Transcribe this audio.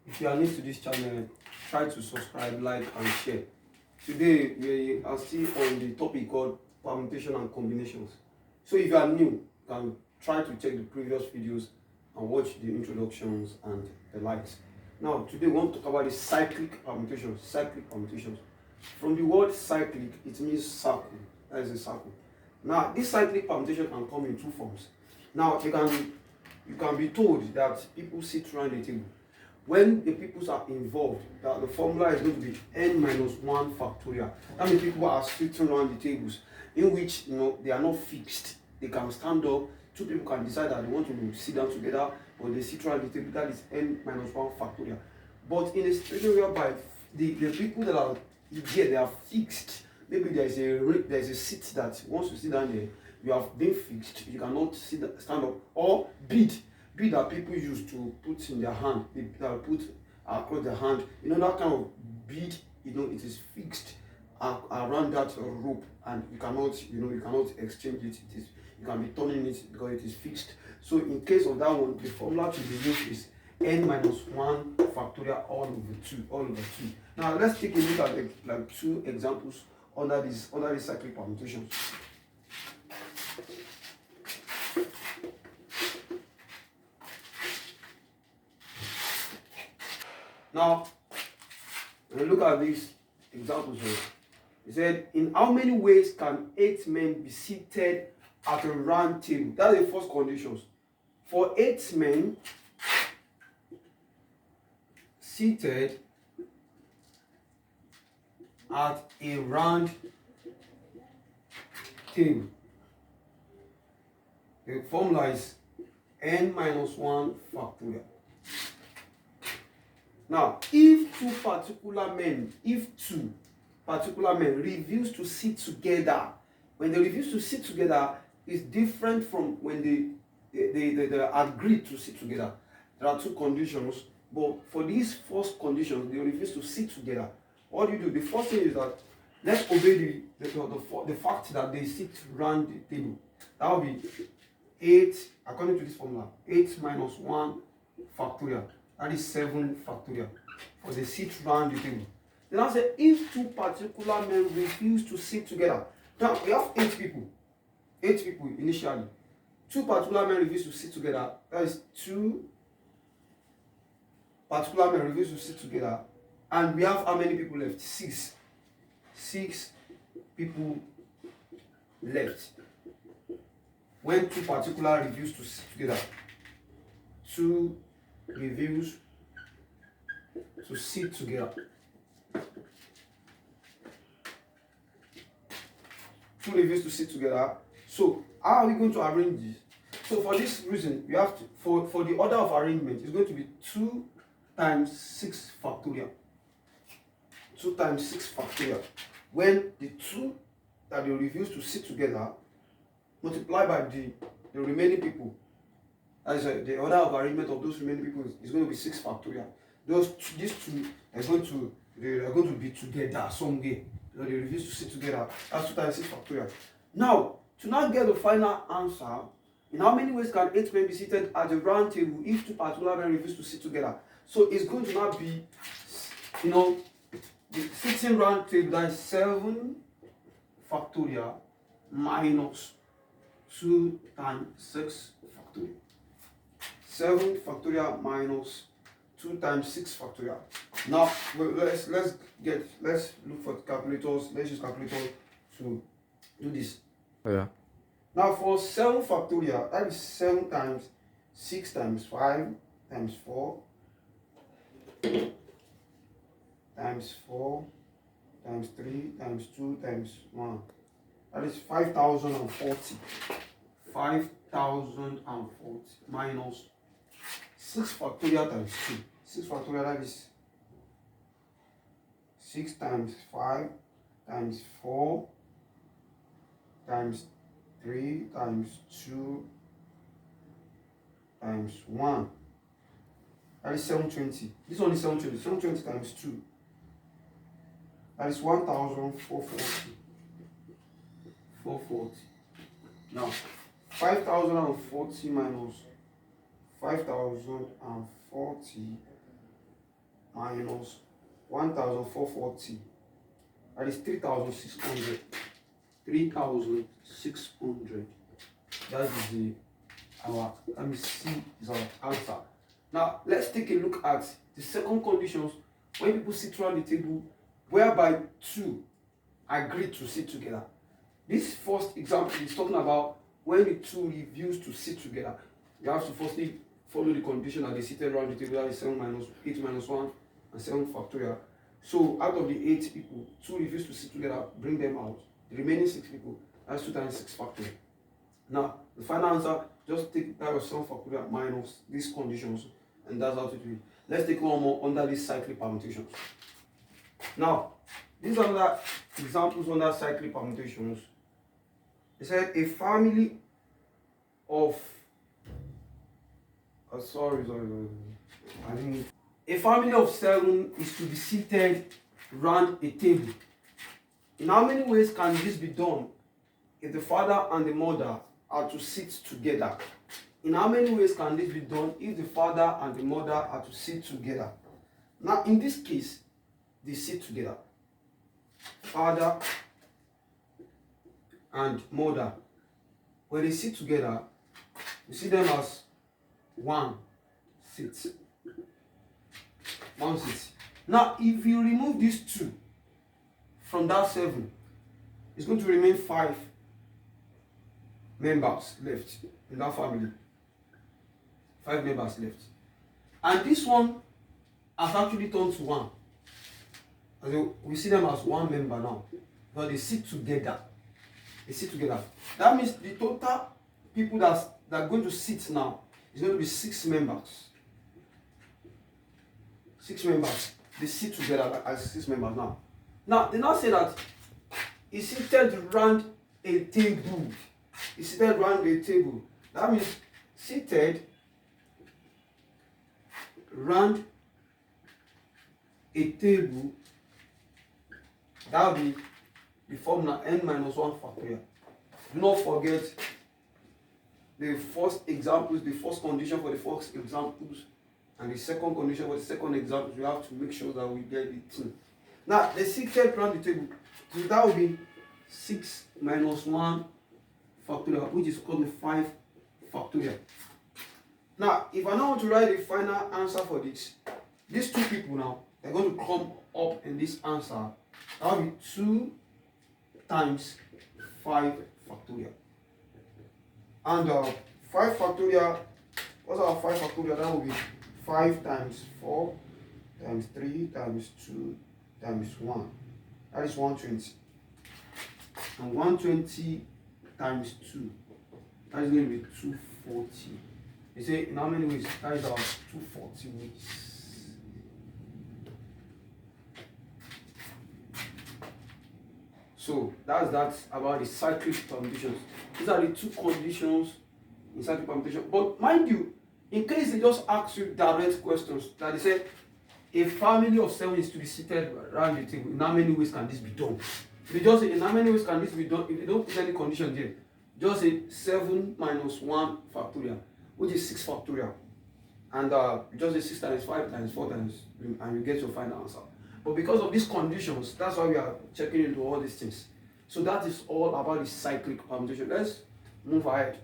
If you are new to this channel, try to subscribe, like, and share. Today we are still on the topic called permutation and combinations. So if you are new, you can try to check the previous videos and watch the introductions and the likes. Now today we want to talk about the cyclic permutations. Cyclic permutations. From the word cyclic, it means circle. That is a circle. Now this cyclic permutation can come in two forms. Now you can be told that people sit around the table. When the peoples are involved, that the formula is going to be n minus 1 factorial. That means people are sitting around the tables in which they are not fixed. They can stand up. Two people can decide that they want to sit down together, or they sit around the table. That is n minus 1 factorial. But in a situation whereby the people that are here, they are fixed. Maybe there's a seat that once you sit down there, you have been fixed. You cannot stand up or bid that people use to put in their hand. They put across their hand. That kind of bead. It is fixed around that rope, and you cannot exchange it. You can be turning it because it is fixed. So in case of that one, the formula to be used is n minus 1 factorial all over 2. Now let's take a look at like two examples under this cyclic permutations. Now, when you look at these examples here, he said, in how many ways can 8 men be seated at a round table? That's the first condition. For 8 men seated at a round table, the formula is n minus 1 factorial. Now, if two particular men refuse to sit together, when they refuse to sit together, is different from when they agree to sit together. There are two conditions, but for these first conditions, they refuse to sit together. What do? The first thing is that let's obey the fact that they sit around the table. That will be 8, according to this formula, 8 minus 1 factorial. That is 7 factorial. For the sit round the table. Then I say, if two particular men refuse to sit together. Now we have 8 people. 8 people initially. 2 particular men refuse to sit together. That is 2 particular men refuse to sit together. And we have how many people left? 6. 6 people left. When 2 particular refuse to sit together. 2 refuse to sit together. 2 refuse to sit together. So how are we going to arrange this? So for this reason, we have to for the order of arrangement, it's going to be 2 times 6 factorial. 2 times 6 factorial. When the 2 that they refuse to sit together multiplied by the remaining people, as the order of arrangement of those remaining people is going to be 6 factorial. These 2 are going to be together somewhere. They refuse to sit together. That's 2 times 6 factorial. Now, to now get the final answer, in how many ways can 8 men be seated at a round table if 2 particular men refuse to sit together? So it's going to now be, the sitting round table, that is 7 factorial minus 2 times 6 factorial. 7 factorial minus 2 times 6 factorial. Now let's look for calculators. Let's use calculator to do this. Yeah. Now for 7 factorial, that is 7 times 6 times 5 times 4 times 4 times 3 times 2 times 1. That is 5,040. 5,040 minus 6 factorial times 2. 6 factorial, that is 6 times 5 times 4 times 3 times 2 times 1. That is 720. This one is 720. 720 times 2. That is 1,440. 440. Now, 5,040 minus 5,040 minus 1,440. That is 3,600. 3,600. That is let me see, is our answer. Now, let's take a look at the second conditions when people sit around the table whereby two agree to sit together. This first example is talking about when the two refuse to sit together. You have to firstly follow the condition that they seated around the table, that is 8 minus 1 and 7 factorial. So out of the 8 people, 2 refuse to sit together, bring them out. The remaining 6 people, that's 2 times 6 factorial. Now, the final answer, just take that of 7 factorial minus these conditions, and that's how to do it. Let's take one more under these cyclic permutations. Now, these are the examples under cyclic permutations. It said a family of a family of 7 is to be seated round a table. In how many ways can this be done if the father and the mother are to sit together? In how many ways can this be done if the father and the mother are to sit together? Now, in this case, they sit together. Father and mother. When they sit together, you see them as one seat. One seat. Now, if you remove these 2 from that 7, it's going to remain 5 members left in that family. 5 members left. And this one has actually turned to 1. We see them as 1 member now. But they sit together. They sit together. That means the total people that are going to sit now is going to be 6 members. 6 members. They sit together as 6 members now. Now, they now say that he's seated around a table. He's seated around a table. That means seated around a table. That will be the formula n minus 1 factorial. Do not forget the first examples, the first condition for the first examples, and the second condition for the second example. We have to make sure that we get the thing. Now, the seated around the table, so that will be 6 minus 1 factorial, which is called the 5 factorial. Now, if I now want to write the final answer for this, these 2 people now, they're going to come up in this answer. That will be 2 times 5 factorial. And 5 factorial, what's our 5 factorial? That will be 5 times 4 times 3 times 2 times 1. That is 120. And 120 times 2, that is going to be 240. You say, in how many ways? That is our 240 ways. So that's about the cyclic permutations. These are the 2 conditions in cyclic permutation. But mind you, in case they just ask you direct questions, that they say a family of 7 is to be seated around the table, in how many ways can this be done? If you just say in how many ways can this be done, if you don't put any condition there, just say 7 minus 1 factorial, which is 6 factorial. And you just say 6 times 5 times 4 times, and you get your final answer. But because of these conditions, that's why we are checking into all these things. So that is all about the cyclic permutation. Let's move ahead.